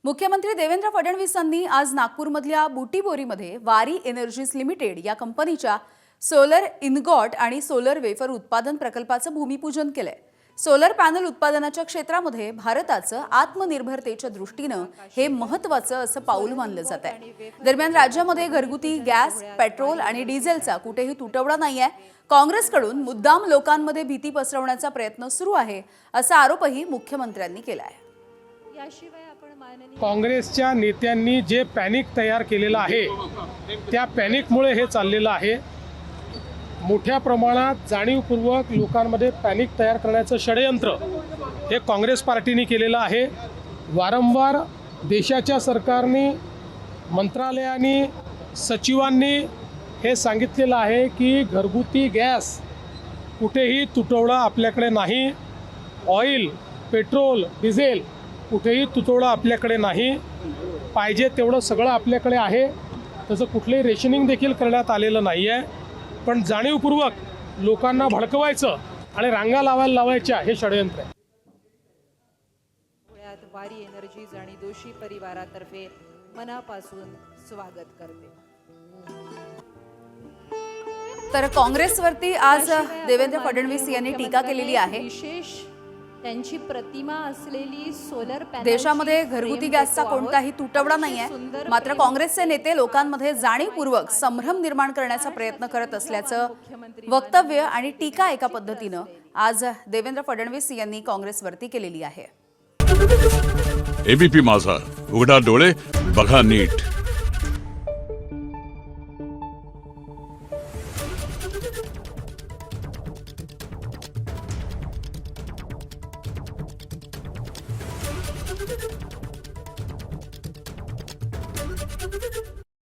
मुख्यमंत्री देवेंद्र फडणवीसांनी आज नागपूरमधल्या बुटीबोरीमध्ये वारी एनर्जीज लिमिटेड या कंपनीच्या सोलर इनगॉट आणि सोलर वेफर उत्पादन प्रकल्पाचं भूमिपूजन केलंय। सोलर पॅनल उत्पादनाच्या क्षेत्रामध्ये भारताचं आत्मनिर्भरतेच्या दृष्टीनं हे महत्त्वाचं असं पाऊल मानलं जात आहे। दरम्यान राज्यामध्ये घरगुती गॅस, पेट्रोल आणि डिझेलचा कुठेही तुटवडा नाहीये। काँग्रेसकडून मुद्दाम लोकांमध्ये भीती पसरवण्याचा प्रयत्न सुरू आहे असा आरोपही मुख्यमंत्र्यांनी केला आहे। काँग्रेसच्या नेत्यांनी जे पॅनिक तयार केलेलं आहे त्या पॅनिकमुळे हे चाललेलं आहे। मोठ्या प्रमाणात जाणीवपूर्वक लोकांमध्ये पॅनिक तयार करण्याचं षडयंत्र हे काँग्रेस पार्टीने केलेलं आहे। वारंवार देशाच्या सरकारने, मंत्रालयांनी, सचिवांनी हे सांगितलेलं आहे की घरगुती गॅस कुठेही तुटवडा आपल्याकडे नाही, ऑइल, पेट्रोल, डिझेल कुठेही तुटवडा आपल्याकडे नाही, पाहिजे तेवढं सगळं आपल्याकडे आहे। तसं कुठलंही रेशनिंग देखील करण्यात आलेलं नाही आहे, पण जाणीवपूर्वक लोकांना भडकवायचं आणि रांगा लावायच्या हे षडयंत्र आहे। पुण्यात वारी एनर्जीज आणि दोषी परिवारातर्फे मनापासून स्वागत करते। तर काँग्रेसवरती आज देवेंद्र फडणवीस यांनी टीका केलेली आहे। विशेष त्यांची प्रतिमा असलेली सोलर पॅनल देशामध्ये घरगुती गॅसचा कोणताही तुटवडा नाहीये, मात्र काँग्रेसचे नेते लोकांमध्ये जाणीवपूर्वक संभ्रम निर्माण करण्याचा प्रयत्न करत असल्याचं वक्तव्य आणि टीका एका पद्धतीनं आज देवेंद्र फडणवीस यांनी काँग्रेसवरती केलेली आहे। एबीपी माझा, उघडा डोळे बघा नीट।